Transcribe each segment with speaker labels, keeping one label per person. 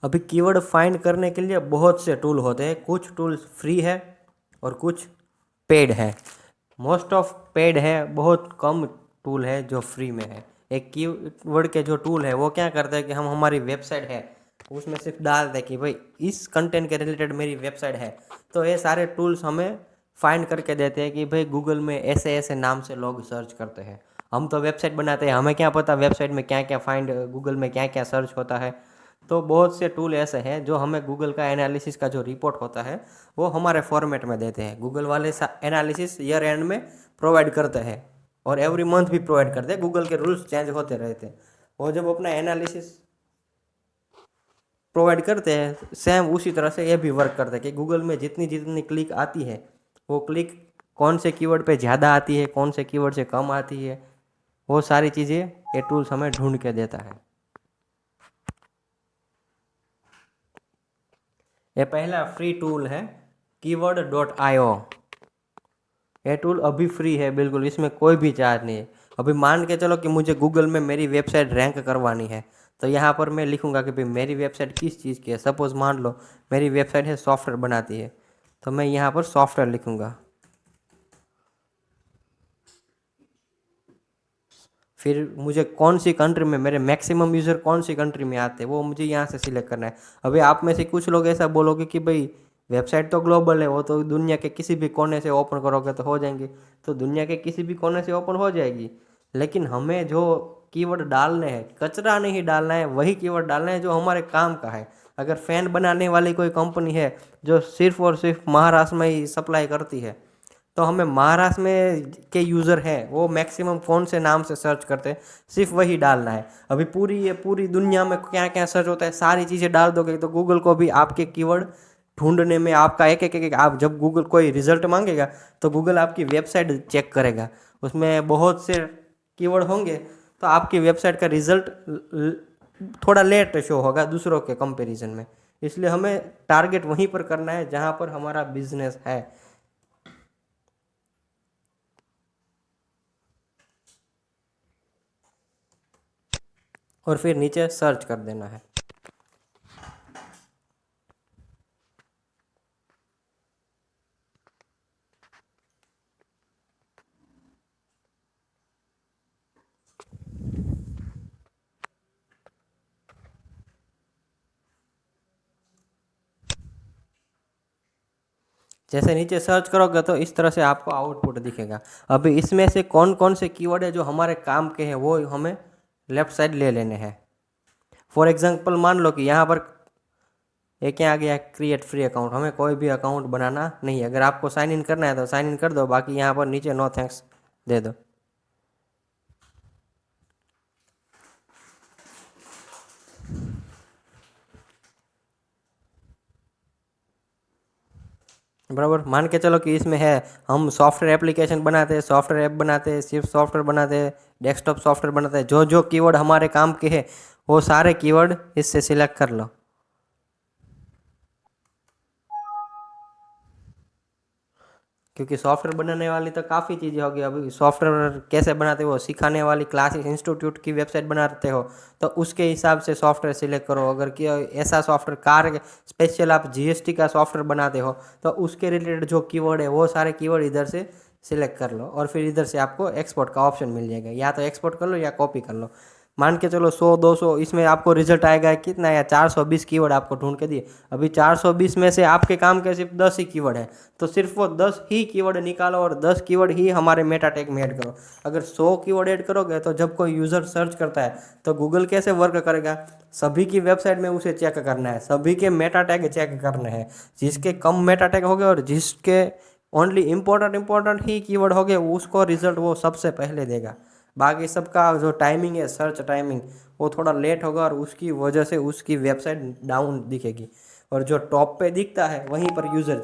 Speaker 1: अभी keyword find करने के लिए बहुत से टूल होते हैं, कुछ टूल्स फ्री है और कुछ पेड है। मोस्ट ऑफ पेड है, बहुत कम टूल है जो फ्री में है। एक कीवर्ड के जो टूल है वो क्या करते हैं कि हम हमारी वेबसाइट है उसमें सिर्फ डाल दें कि भाई इस कंटेंट के रिलेटेड मेरी वेबसाइट है, तो ये सारे टूल्स हमें फाइंड करके देते हैं कि भाई गूगल में ऐसे ऐसे नाम से लोग सर्च करते हैं। हम तो वेबसाइट बनाते हैं, हमें क्या पता वेबसाइट में क्या क्या फाइंड, गूगल में क्या क्या सर्च होता है। तो बहुत से टूल ऐसे हैं जो हमें गूगल का एनालिसिस का जो रिपोर्ट होता है वो हमारे फॉर्मेट में देते हैं। गूगल वाले एनालिसिस ईयर एंड में प्रोवाइड करते हैं और एवरी मंथ भी प्रोवाइड करते हैं। गूगल के रूल्स चेंज होते रहते हैं। वो जब अपना एनालिसिस प्रोवाइड करते हैं सेम उसी तरह से ये भी वर्क करता है कि गूगल में जितनी जितनी क्लिक आती है वो क्लिक कौन से कीवर्ड पे ज़्यादा आती है, कौन से कीवर्ड से कम आती है, वो सारी चीज़ें ये टूल्स हमें ढूंढ के देता है। ये पहला फ्री टूल है keyword.io। ये टूल अभी फ्री है बिल्कुल, इसमें कोई भी चार्ज नहीं है। अभी मान के चलो कि मुझे गूगल में मेरी वेबसाइट रैंक करवानी है, तो यहाँ पर मैं लिखूँगा कि भाई मेरी वेबसाइट किस चीज़ की है। सपोज़ मान लो मेरी वेबसाइट है सॉफ्टवेयर बनाती है, तो मैं यहाँ पर सॉफ्टवेयर लिखूँगा। फिर मुझे कौन सी कंट्री में, मेरे मैक्सिमम यूज़र कौन सी कंट्री में आते हैं वो मुझे यहाँ से सिलेक्ट करना है। अभी आप में से कुछ लोग ऐसा बोलोगे कि भाई वेबसाइट तो ग्लोबल है, वो तो दुनिया के किसी भी कोने से ओपन करोगे तो हो जाएंगे। तो दुनिया के किसी भी कोने से ओपन हो जाएगी, लेकिन हमें जो कीवर्ड डालने हैं, कचरा नहीं डालना है, वही कीवर्ड डालना है जो हमारे काम का है। अगर फ़ैन बनाने वाली कोई कंपनी है जो सिर्फ और सिर्फ महाराष्ट्र में ही सप्लाई करती है, तो हमें महाराष्ट्र में के यूज़र हैं वो मैक्सिमम कौन से नाम से सर्च करते हैं सिर्फ वही डालना है। अभी पूरी दुनिया में क्या क्या सर्च होता है सारी चीज़ें डाल दोगे तो गूगल को भी आपके कीवर्ड ढूंढने में आपका एक आप जब गूगल कोई रिजल्ट मांगेगा तो गूगल आपकी वेबसाइट चेक करेगा, उसमें बहुत से कीवर्ड होंगे, तो आपकी वेबसाइट का रिजल्ट थोड़ा लेट शो होगा दूसरों के कंपैरिजन में। इसलिए हमें टारगेट वहीं पर करना है जहाँ पर हमारा बिजनेस है। और फिर नीचे सर्च कर देना है। जैसे नीचे सर्च करोगे तो इस तरह से आपको आउटपुट दिखेगा। अभी इसमें से कौन कौन से कीवर्ड है जो हमारे काम के हैं वो हमें लेफ्ट साइड ले लेने हैं। फॉर एग्जांपल मान लो कि यहाँ पर एक क्या आ गया, क्रिएट फ्री अकाउंट। हमें कोई भी अकाउंट बनाना नहीं है, अगर आपको साइन इन करना है तो साइन इन कर दो, बाकी यहाँ पर नीचे नो थैंक्स दे दो। बराबर, मान के चलो कि इसमें है हम सॉफ्टवेयर एप्लीकेशन बनाते हैं, सॉफ्टवेयर ऐप बनाते हैं, सिर्फ सॉफ्टवेयर बनाते हैं, डेस्कटॉप सॉफ्टवेयर बनाते हैं, जो जो कीवर्ड हमारे काम के हैं वो सारे कीवर्ड इससे सिलेक्ट कर लो। क्योंकि सॉफ्टवेयर बनाने वाली तो काफ़ी चीज़ें होगी। अभी सॉफ्टवेयर कैसे बनाते हो सिखाने वाली क्लासेस इंस्टीट्यूट की वेबसाइट बनाते हो तो उसके हिसाब से सॉफ्टवेयर सिलेक्ट करो। अगर कि ऐसा सॉफ्टवेयर कार स्पेशल आप जीएसटी का सॉफ्टवेयर बनाते हो तो उसके रिलेटेड जो कीवर्ड है वो सारे कीवर्ड इधर से सिलेक्ट कर लो और फिर इधर से आपको एक्सपोर्ट का ऑप्शन मिल जाएगा। या तो एक्सपोर्ट कर लो या कॉपी कर लो। मान के चलो 100-200 इसमें आपको रिजल्ट आएगा कितना, या 420 कीवर्ड आपको ढूंढ के दिए। अभी 420 में से आपके काम के सिर्फ 10 ही कीवर्ड है, तो सिर्फ वो 10 ही कीवर्ड निकालो और 10 कीवर्ड ही हमारे मेटा टैग में ऐड करो। अगर 100 कीवर्ड ऐड करोगे तो जब कोई यूज़र सर्च करता है तो गूगल कैसे वर्क करेगा, सभी की वेबसाइट में उसे चेक करना है, सभी के मेटा टैग चेक करने हैं। जिसके कम मेटा टैग हो गए और जिसके ओनली इम्पोर्टेंट ही कीवर्ड हो गए उसको रिजल्ट वो सबसे पहले देगा। बाकी सबका जो टाइमिंग है सर्च टाइमिंग वो थोड़ा लेट होगा और उसकी वजह से उसकी वेबसाइट डाउन दिखेगी और जो टॉप पे दिखता है वहीं पर यूज़र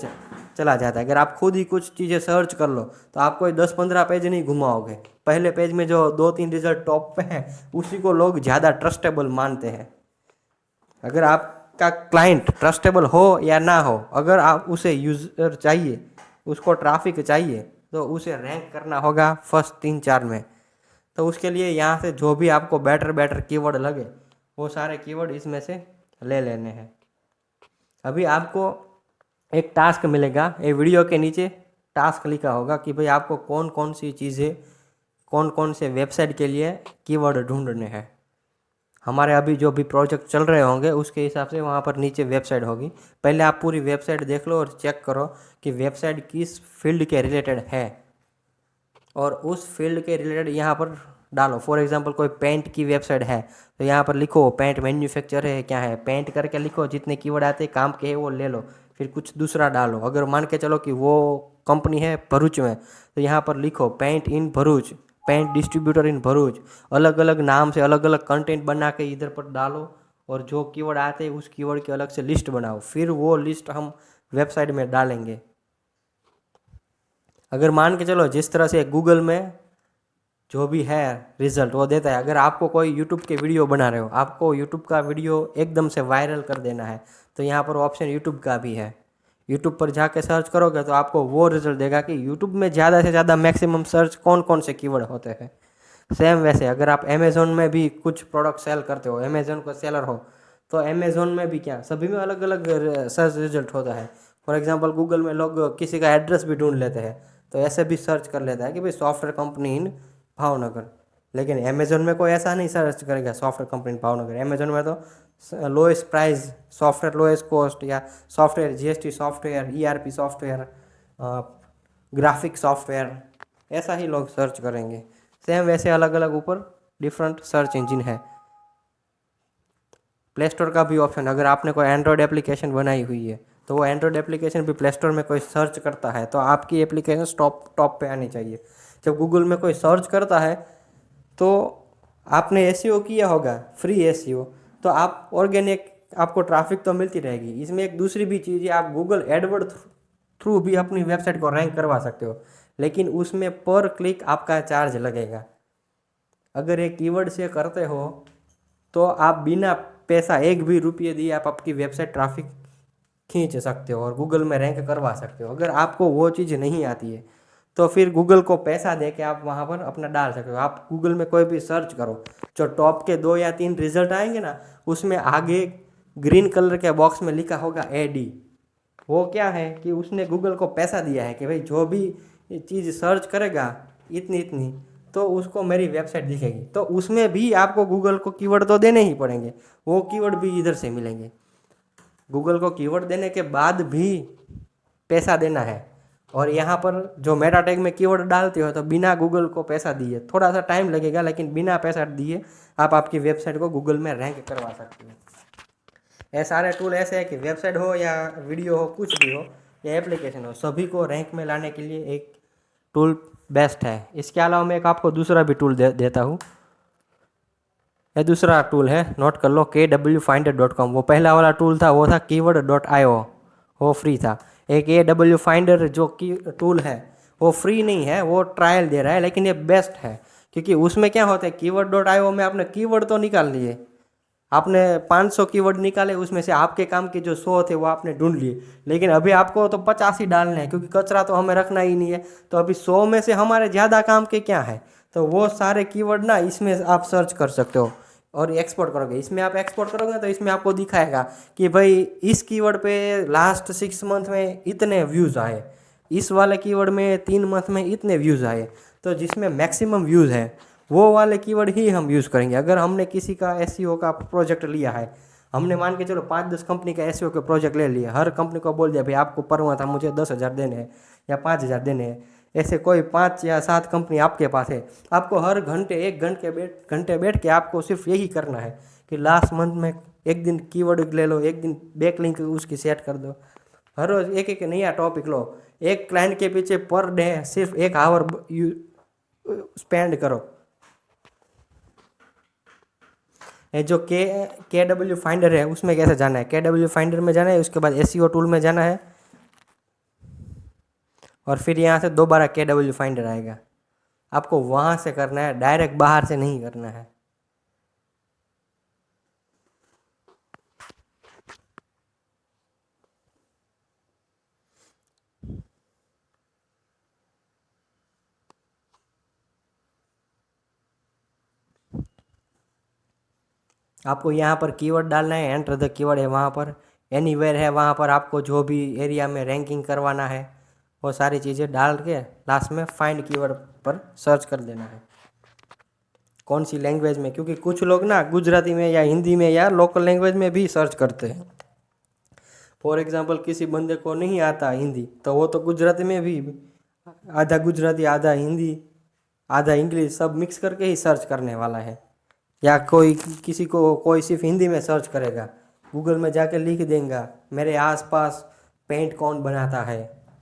Speaker 1: चला जाता है। अगर आप खुद ही कुछ चीज़ें सर्च कर लो तो आप कोई 10-15 पेज नहीं घुमाओगे, पहले पेज में जो 2-3 रिजल्ट टॉप पे हैं उसी को लोग ज़्यादा ट्रस्टेबल मानते हैं। अगर आपका क्लाइंट ट्रस्टेबल हो या ना हो, अगर आप उसे यूज़र चाहिए, उसको ट्रैफिक चाहिए, तो उसे रैंक करना होगा फर्स्ट 3-4 में। तो उसके लिए यहाँ से जो भी आपको बेटर कीवर्ड लगे वो सारे कीवर्ड इसमें से ले लेने हैं। अभी आपको एक टास्क मिलेगा, ये वीडियो के नीचे टास्क लिखा होगा कि भाई आपको कौन कौन सी चीज़ें, कौन कौन से वेबसाइट के लिए कीवर्ड ढूंढने हैं। हमारे अभी जो भी प्रोजेक्ट चल रहे होंगे उसके हिसाब से वहाँ पर नीचे वेबसाइट होगी। पहले आप पूरी वेबसाइट देख लो और चेक करो कि वेबसाइट किस फील्ड के रिलेटेड है, और उस फील्ड के रिलेटेड यहाँ पर डालो। फॉर एग्जांपल कोई पेंट की वेबसाइट है तो यहाँ पर लिखो पेंट मैन्युफैक्चर है, क्या है, पेंट करके लिखो, जितने कीवर्ड आते हैं काम के है वो ले लो, फिर कुछ दूसरा डालो। अगर मान के चलो कि वो कंपनी है भरूच में, तो यहाँ पर लिखो paint in Bharuch, paint distributor in Bharuch. अलग अलग नाम से अलग अलग कंटेंट बना के इधर पर डालो, और जो कीवर्ड आते हैं उस कीवर्ड की अलग से लिस्ट बनाओ, फिर वो लिस्ट हम वेबसाइट में डालेंगे। अगर मान के चलो जिस तरह से गूगल में जो भी है रिजल्ट वो देता है, अगर आपको कोई यूट्यूब के वीडियो बना रहे हो, आपको यूट्यूब का वीडियो एकदम से वायरल कर देना है, तो यहाँ पर ऑप्शन यूट्यूब का भी है। यूट्यूब पर जाके सर्च करोगे तो आपको वो रिजल्ट देगा कि यूट्यूब में ज़्यादा से ज़्यादा मैक्सिमम सर्च कौन कौन से कीवर्ड होते हैं। सेम वैसे अगर आप अमेज़ोन में भी कुछ प्रोडक्ट सेल करते हो, अमेज़ोन को सेलर हो, तो अमेज़ोन में भी क्या सभी में अलग अलग सर्च रिजल्ट होता है। फॉर एग्जांपल गूगल में लोग किसी का एड्रेस भी ढूंढ लेते हैं, तो ऐसे भी सर्च कर लेता है कि भाई सॉफ्टवेयर कंपनी इन भावनगर। लेकिन अमेज़ोन में कोई ऐसा नहीं सर्च करेगा software company in Bhavnagar. Amazon में तो lowest price software, lowest cost, या software GST software, ERP software, graphic software, ऐसा ही लोग सर्च करेंगे। सेम वैसे अलग अलग ऊपर डिफरेंट सर्च इंजन है। प्ले स्टोर का भी ऑप्शन, अगर आपने कोई एंड्रॉयड एप्लीकेशन बनाई हुई है तो वो एंड्रॉयड एप्लीकेशन भी प्ले स्टोर में कोई सर्च करता है तो आपकी एप्लीकेशन टॉप टॉप पे आनी चाहिए। जब गूगल में कोई सर्च करता है तो आपने एसईओ किया होगा, फ्री एसईओ, तो आप ऑर्गेनिक, आपको ट्रैफिक तो मिलती रहेगी। इसमें एक दूसरी भी चीज़ है, आप गूगल एडवर्ड थ्रू भी अपनी वेबसाइट को रैंक करवा सकते हो, लेकिन उसमें पर क्लिक आपका चार्ज लगेगा। अगर एक कीवर्ड से करते हो तो आप बिना पैसा एक भी रुपये दिए आप आपकी वेबसाइट ट्रैफिक खींच सकते हो और गूगल में रैंक करवा सकते हो। अगर आपको वो चीज़ नहीं आती है तो फिर गूगल को पैसा दे के आप वहाँ पर अपना डाल सकते हो। आप गूगल में कोई भी सर्च करो, जो टॉप के 2 या 3 रिजल्ट आएंगे ना, उसमें आगे ग्रीन कलर के बॉक्स में लिखा होगा एडी। वो क्या है कि उसने गूगल को पैसा दिया है कि भाई जो भी चीज़ सर्च करेगा इतनी इतनी, तो उसको मेरी वेबसाइट दिखेगी। तो उसमें भी आपको गूगल को कीवर्ड तो देने ही पड़ेंगे, वो कीवर्ड भी इधर से मिलेंगे। गूगल को कीवर्ड देने के बाद भी पैसा देना है। और यहाँ पर जो मेटा टैग में कीवर्ड डालते हो तो बिना गूगल को पैसा दिए, थोड़ा सा टाइम लगेगा लेकिन बिना पैसा दिए आप आपकी वेबसाइट को गूगल में रैंक करवा सकते हो। ये सारे टूल ऐसे हैं कि वेबसाइट हो या वीडियो हो, कुछ भी हो या एप्लीकेशन हो, सभी को रैंक में लाने के लिए एक टूल बेस्ट है। इसके अलावा मैं एक आपको दूसरा भी टूल देता हूँ। ये दूसरा टूल है, नोट कर लो, kwfinder.com। वो पहला वाला टूल था वो था keyword.io, वो फ्री था। एक AW फाइंडर जो की टूल है वो फ्री नहीं है, वो ट्रायल दे रहा है, लेकिन ये बेस्ट है क्योंकि उसमें क्या होता है, keyword.io में आपने कीवर्ड तो निकाल लिए, आपने 500 कीवर्ड निकाले, उसमें से आपके काम के जो 100 थे वो आपने ढूंढ लिए, लेकिन अभी आपको तो 50 ही डालने हैं क्योंकि कचरा तो हमें रखना ही नहीं है। तो अभी 100 में से हमारे ज़्यादा काम के क्या है, तो वो सारे कीवर्ड ना इसमें आप सर्च कर सकते हो और एक्सपोर्ट करोगे। इसमें आप एक्सपोर्ट करोगे तो इसमें आपको दिखाएगा कि भाई इस कीवर्ड पे लास्ट 6 मंथ में इतने व्यूज़ आए, इस वाले कीवर्ड में 3 मंथ में इतने व्यूज़ आए। तो जिसमें मैक्सिमम व्यूज़ है वो वाले कीवर्ड ही हम यूज़ करेंगे। अगर हमने किसी का एसईओ का प्रोजेक्ट लिया है, हमने मान के चलो 5-10 कंपनी का एसईओ के प्रोजेक्ट ले लिया, हर कंपनी को बोल दिया भाई आपको पर मंथ मुझे 10,000 देने हैं या 5,000 देने हैं, ऐसे कोई 5 या 7 कंपनी आपके पास है, आपको हर घंटे 1 घंटे बैठ के आपको सिर्फ यही करना है कि लास्ट मंथ में एक दिन कीवर्ड ले लो, एक दिन बैक लिंक उसकी सेट कर दो, हर रोज़ एक एक नया टॉपिक लो, एक क्लाइंट के पीछे पर डे सिर्फ 1 आवर स्पेंड करो। ये जो के डब्ल्यू फाइंडर है उसमें कैसे जाना है, KW फाइंडर में जाना है, उसके बाद एसईओ टूल में जाना है और फिर यहाँ से दोबारा KW फाइंडर आएगा। आपको वहाँ से करना है, डायरेक्ट बाहर से नहीं करना है। आपको यहाँ पर कीवर्ड डालना है, एंटर द कीवर्ड है वहाँ पर, एनीवेयर है वहाँ पर, आपको जो भी एरिया में रैंकिंग करवाना है वो सारी चीज़ें डाल के लास्ट में फाइंड कीवर्ड पर सर्च कर देना है कौन सी लैंग्वेज में, क्योंकि कुछ लोग ना गुजराती में या हिंदी में या लोकल लैंग्वेज में भी सर्च करते हैं। फॉर एग्जांपल किसी बंदे को नहीं आता हिंदी तो वो तो गुजराती में भी आधा गुजराती आधा हिंदी आधा इंग्लिश सब मिक्स करके ही सर्च करने वाला है। या कोई किसी को कोई सिर्फ हिंदी में सर्च करेगा, गूगल में जाके लिख देगा मेरे आसपास पेंट कौन बनाता है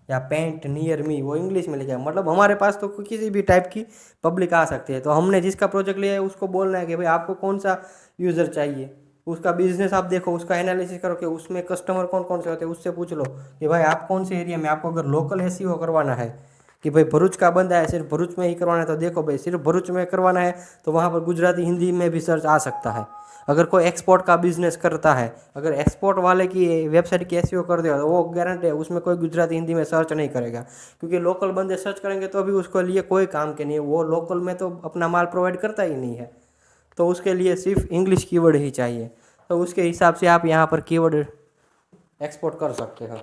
Speaker 1: या पेंट नियर मी, वो इंग्लिश में लिखा है। मतलब हमारे पास तो किसी भी टाइप की पब्लिक आ सकती है। तो हमने जिसका प्रोजेक्ट लिया है उसको बोलना है कि भाई आपको कौन सा यूज़र चाहिए, उसका बिजनेस आप देखो, उसका एनालिसिस करो कि उसमें कस्टमर कौन कौन से होते हैं, उससे पूछ लो कि भाई आप कौन से एरिया में, आपको अगर लोकल एसईओ करवाना है कि भाई भरूच का बंदा है सिर्फ भरूच में ही करवाना है तो देखो भाई सिर्फ भरूच में करवाना है तो वहाँ पर गुजराती हिंदी में भी सर्च आ सकता है। अगर कोई एक्सपोर्ट का बिजनेस करता है, अगर एक्सपोर्ट वाले की वेबसाइट की एसईओ कर देगा तो वो गारंटी है उसमें कोई गुजराती हिंदी में सर्च नहीं करेगा, क्योंकि लोकल बंदे सर्च करेंगे तो भी उसके लिए कोई काम के नहीं है, वो लोकल में तो अपना माल प्रोवाइड करता ही नहीं है, तो उसके लिए सिर्फ इंग्लिश कीवर्ड ही चाहिए। तो उसके हिसाब से आप यहाँ पर कीवर्ड एक्सपोर्ट कर सकते हो।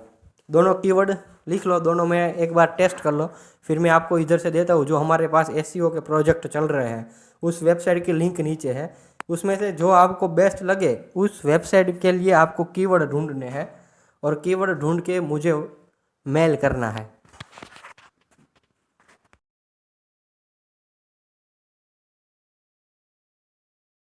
Speaker 1: दोनों कीवर्ड लिख लो, दोनों में एक बार टेस्ट कर लो, फिर मैं आपको इधर से देता हूँ जो हमारे पास एसईओ के प्रोजेक्ट चल रहे हैं, उस वेबसाइट की लिंक नीचे है, उसमें से जो आपको बेस्ट लगे उस वेबसाइट के लिए आपको कीवर्ड ढूंढने हैं और कीवर्ड ढूंढ के मुझे मेल करना है।